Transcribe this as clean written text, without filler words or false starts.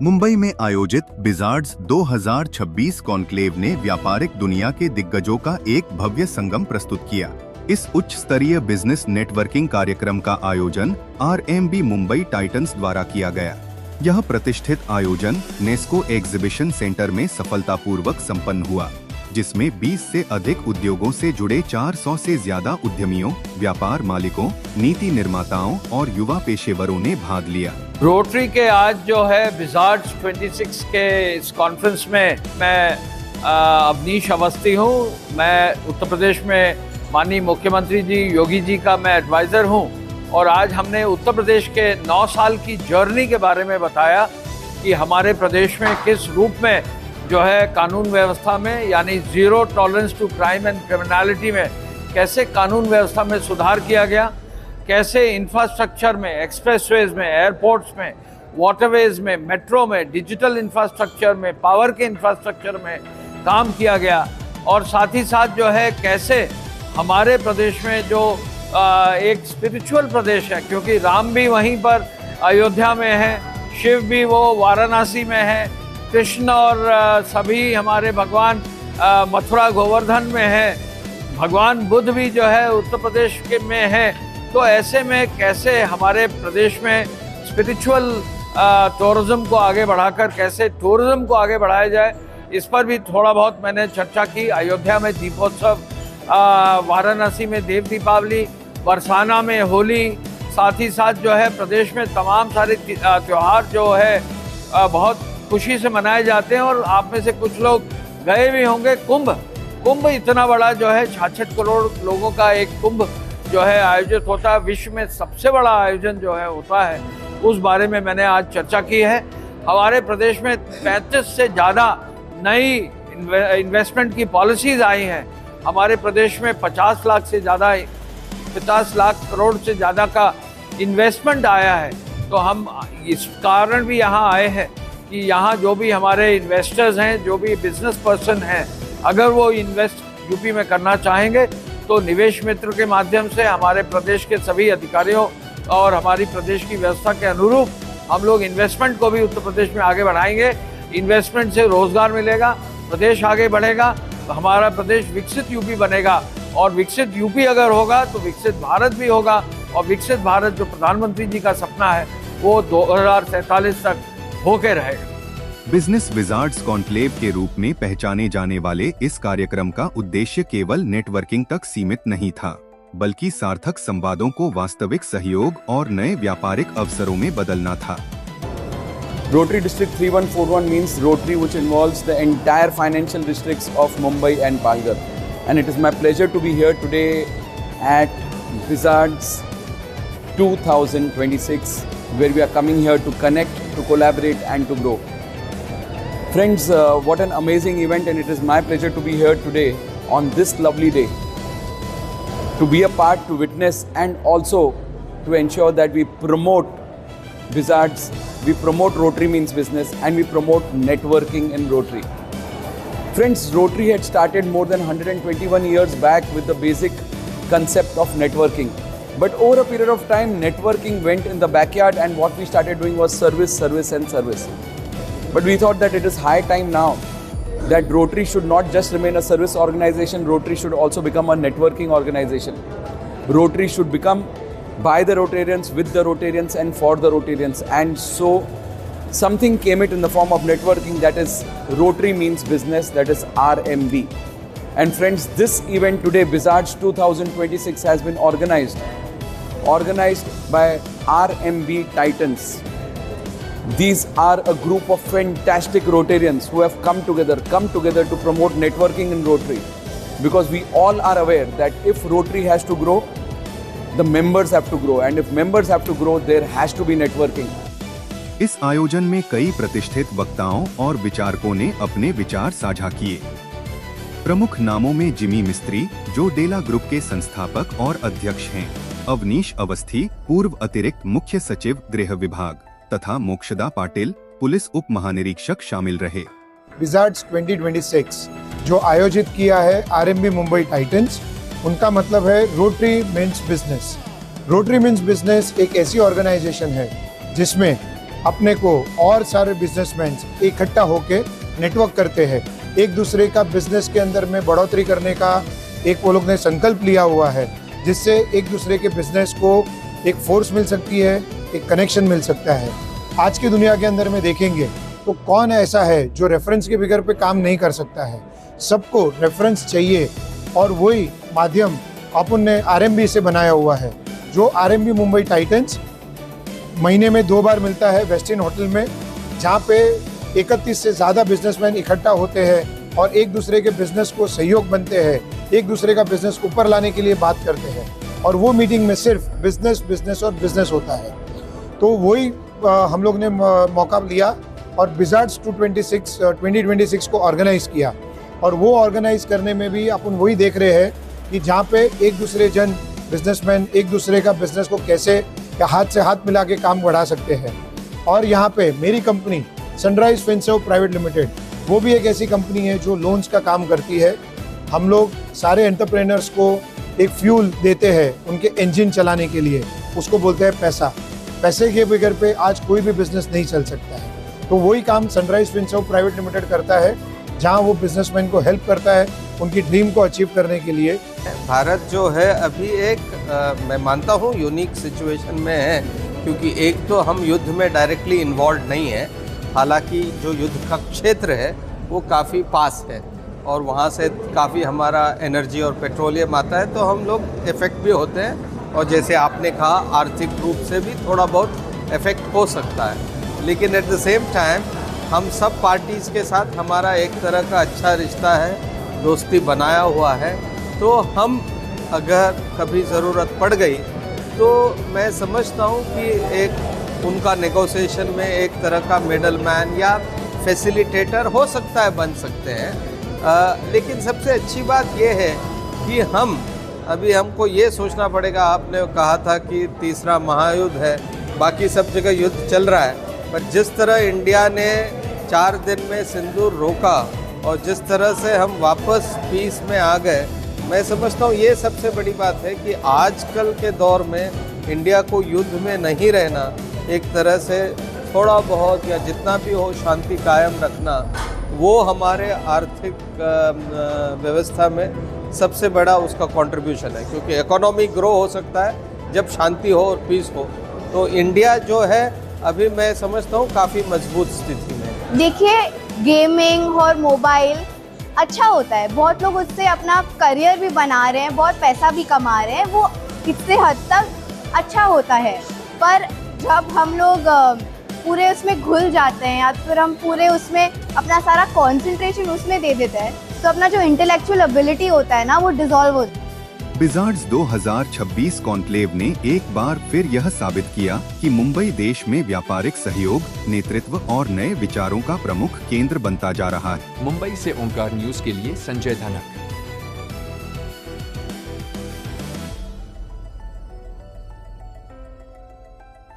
मुंबई में आयोजित बिजार्ड्स 2026 कॉन्क्लेव ने व्यापारिक दुनिया के दिग्गजों का एक भव्य संगम प्रस्तुत किया। इस उच्च स्तरीय बिजनेस नेटवर्किंग कार्यक्रम का आयोजन RMB मुंबई टाइटंस द्वारा किया गया। यह प्रतिष्ठित आयोजन नेस्को एग्जीबिशन सेंटर में सफलतापूर्वक संपन्न हुआ, जिसमें 20 से अधिक उद्योगों से जुड़े 400 से ज्यादा उद्यमियों, व्यापार मालिकों, नीति निर्माताओं और युवा पेशेवरों ने भाग लिया। रोटरी के आज जो है बिजार्ड्स 26 के इस कॉन्फ्रेंस में मैं अवनीश अवस्थी हूँ। मैं उत्तर प्रदेश में माननीय मुख्यमंत्री जी योगी जी का मैं एडवाइज़र हूँ और आज हमने उत्तर प्रदेश के 9 साल की जर्नी के बारे में बताया कि हमारे प्रदेश में किस रूप में जो है कानून व्यवस्था में यानी zero tolerance to crime and criminality में कैसे कानून व्यवस्था में सुधार किया गया, कैसे इंफ्रास्ट्रक्चर में, एक्सप्रेसवेज में, एयरपोर्ट्स में, वाटरवेज में, मेट्रो में, डिजिटल इंफ्रास्ट्रक्चर में, पावर के इंफ्रास्ट्रक्चर में काम किया गया और साथ ही साथ जो है कैसे हमारे प्रदेश में जो एक स्पिरिचुअल प्रदेश है, क्योंकि राम भी वहीं पर अयोध्या में है, शिव भी वो वाराणसी में है, कृष्ण और सभी हमारे भगवान मथुरा गोवर्धन में है, भगवान बुद्ध भी जो है उत्तर प्रदेश के में है। तो ऐसे में कैसे हमारे प्रदेश में स्पिरिचुअल टूरिज्म को आगे बढ़ाकर कैसे टूरिज्म को आगे बढ़ाया जाए, इस पर भी थोड़ा बहुत मैंने चर्चा की। अयोध्या में दीपोत्सव, वाराणसी में देव दीपावली, बरसाना में होली, साथ ही साथ जो है प्रदेश में तमाम सारे त्यौहार जो है बहुत खुशी से मनाए जाते हैं और आप में से कुछ लोग गए भी होंगे। कुंभ इतना बड़ा जो है 66 करोड़ लोगों का एक कुंभ जो है आयोजित होता है, विश्व में सबसे बड़ा आयोजन जो है होता है, उस बारे में मैंने आज चर्चा की है। हमारे प्रदेश में 35 से ज़्यादा नई इन्वेस्टमेंट की पॉलिसीज़ आई हैं। हमारे प्रदेश में 50 लाख करोड़ से ज़्यादा का इन्वेस्टमेंट आया है। तो हम इस कारण भी यहाँ आए हैं कि यहाँ जो भी हमारे इन्वेस्टर्स हैं, जो भी बिजनेस पर्सन हैं, अगर वो इन्वेस्ट यूपी में करना चाहेंगे तो निवेश मित्र के माध्यम से हमारे प्रदेश के सभी अधिकारियों और हमारी प्रदेश की व्यवस्था के अनुरूप हम लोग इन्वेस्टमेंट को भी उत्तर प्रदेश में आगे बढ़ाएंगे। इन्वेस्टमेंट से रोजगार मिलेगा, प्रदेश आगे बढ़ेगा, हमारा प्रदेश विकसित यूपी बनेगा और विकसित यूपी अगर होगा तो विकसित भारत भी होगा और विकसित भारत जो प्रधानमंत्री जी का सपना है वो 2047 तक होके रहेगा। बिजनेस विजार्ड्स कॉन्क्लेव के रूप में पहचाने जाने वाले इस कार्यक्रम का उद्देश्य केवल नेटवर्किंग तक सीमित नहीं था, बल्कि सार्थक संवादों को वास्तविक सहयोग और नए व्यापारिक अवसरों में बदलना था। Rotary District 3141 means Rotary, which involves the entire financial districts of Mumbai and Palghar. And it is my pleasure to be here today at Bizaards 2026, where we are coming here to connect, to collaborate and to grow. Friends, what an amazing event, and it is my pleasure to be here today on this lovely day to be a part, to witness and also to ensure that we promote Bizaards, we promote Rotary means business and we promote networking in Rotary. Friends, Rotary had started more than 121 years back with the basic concept of networking. But over a period of time, networking went in the backyard and what we started doing was service, service and service. But we thought that it is high time now that Rotary should not just remain a service organization, Rotary should also become a networking organization. Rotary should become by the Rotarians, with the Rotarians and for the Rotarians. And so something came it in the form of networking, that is Rotary means business, that is RMB. And friends, this event today, Bizaards 2026, has been organized by RMB Titans. These are a group of fantastic Rotarians who have come together to promote networking in Rotary. Because we all are aware that if Rotary has to grow, the members have to grow, and if members have to grow, there has to be networking. इस आयोजन में कई प्रतिष्ठित वक्ताओं और विचारकों ने अपने विचार साझा किए। प्रमुख नामों में जिमी मिस्त्री, जो डेला ग्रुप के संस्थापक और अध्यक्ष हैं, अवनीश अवस्थी, पूर्व अतिरिक्त मुख्य सचिव गृह विभाग, तथा मोक्षदा पाटिल, पुलिस उप महानिरीक्षक शामिल रहे। बिजार्ड्स 2026 जो आयोजित किया है RMB मुंबई टाइटंस, उनका मतलब है rotary means business. Rotary means business एक ऐसी ऑर्गेनाइजेशन है जिसमें अपने को और सारे बिजनेसमैन इकट्ठा होके नेटवर्क करते हैं, एक दूसरे का बिजनेस के अंदर में बढ़ोतरी करने का एक वो लोग ने संकल्प लिया हुआ है, जिससे एक दूसरे के बिजनेस को एक फोर्स मिल सकती है, एक कनेक्शन मिल सकता है। आज की दुनिया के अंदर में देखेंगे तो कौन ऐसा है जो रेफरेंस के बगैर पे काम नहीं कर सकता है। सबको रेफरेंस चाहिए और वही माध्यम अपन ने आरएमबी से बनाया हुआ है। जो आरएमबी मुंबई टाइटंस महीने में 2 बार मिलता है वेस्टिन होटल में, जहाँ पे 31 से ज़्यादा बिजनेसमैन इकट्ठा होते हैं और एक दूसरे के बिजनेस को सहयोग बनते हैं, एक दूसरे का बिजनेस ऊपर लाने के लिए बात करते हैं। और वो मीटिंग में सिर्फ बिजनेस बिजनेस और बिजनेस होता है। तो वही हम लोग ने मौका लिया और बिजार्ड्स 2026 को ऑर्गेनाइज किया। और वो ऑर्गेनाइज करने में भी अपन वही देख रहे हैं कि जहाँ पे एक दूसरे जन बिजनेसमैन एक दूसरे का बिजनेस को कैसे हाथ से हाथ मिला के काम बढ़ा सकते हैं। और यहाँ पे मेरी company sunrise Finserv private limited, वो भी एक ऐसी कंपनी है जो लोन्स का काम करती है। हम लोग सारे एंटरप्रेन्योर्स को एक फ्यूल देते हैं उनके इंजन चलाने के लिए, उसको बोलते हैं पैसा। पैसे के बगैर पे आज कोई भी बिजनेस नहीं चल सकता है। तो वही काम सनराइज फिनसर्व प्राइवेट लिमिटेड करता है, जहां वो बिजनेसमैन को हेल्प करता है उनकी ड्रीम को अचीव करने के लिए। भारत जो है अभी एक मैं मानता हूँ यूनिक सिचुएशन में है, क्योंकि एक तो हम युद्ध में डायरेक्टली इन्वॉल्व नहीं है, हालांकि जो युद्ध का क्षेत्र है वो काफ़ी पास है और वहाँ से काफ़ी हमारा एनर्जी और पेट्रोलियम आता है, तो हम लोग इफ़ेक्ट भी होते हैं। और जैसे आपने कहा आर्थिक रूप से भी थोड़ा बहुत इफ़ेक्ट हो सकता है, लेकिन एट द सेम टाइम हम सब पार्टीज़ के साथ हमारा एक तरह का अच्छा रिश्ता है, दोस्ती बनाया हुआ है। तो हम अगर कभी ज़रूरत पड़ गई तो मैं समझता हूँ कि एक उनका नेगोशिएशन में एक तरह का मिडल मैन या फैसिलिटेटर हो सकता है, बन सकते हैं। लेकिन सबसे अच्छी बात यह है कि हमको ये सोचना पड़ेगा। आपने कहा था कि तीसरा महायुद्ध है, बाकी सब जगह युद्ध चल रहा है, पर जिस तरह इंडिया ने 4 दिन में सिंदूर रोका और जिस तरह से हम वापस पीस में आ गए, मैं समझता हूँ ये सबसे बड़ी बात है कि आजकल के दौर में इंडिया को युद्ध में नहीं रहना, एक तरह से थोड़ा बहुत या जितना भी हो शांति कायम रखना, वो हमारे आर्थिक व्यवस्था में सबसे बड़ा उसका कंट्रीब्यूशन है। क्योंकि इकोनॉमी ग्रो हो सकता है जब शांति हो और पीस हो। तो इंडिया जो है अभी मैं समझता हूँ काफ़ी मजबूत स्थिति में। देखिए, गेमिंग और मोबाइल अच्छा होता है, बहुत लोग उससे अपना करियर भी बना रहे हैं, बहुत पैसा भी कमा रहे हैं, वो कितने हद तक अच्छा होता है। पर जब हम लोग पूरे उसमें घुल जाते हैं या फिर हम पूरे उसमें अपना सारा कंसंट्रेशन उसमें दे देते हैं, तो अपना जो इंटेलेक्चुअल एबिलिटी होता है ना, वो डिसॉल्व होता है। बिजार्ड्स 2026 कॉन्क्लेव ने एक बार फिर यह साबित किया कि मुंबई देश में व्यापारिक सहयोग, नेतृत्व और नए विचारों का प्रमुख केंद्र बनता जा रहा है। मुंबई से ओंकार न्यूज के लिए संजय धनक।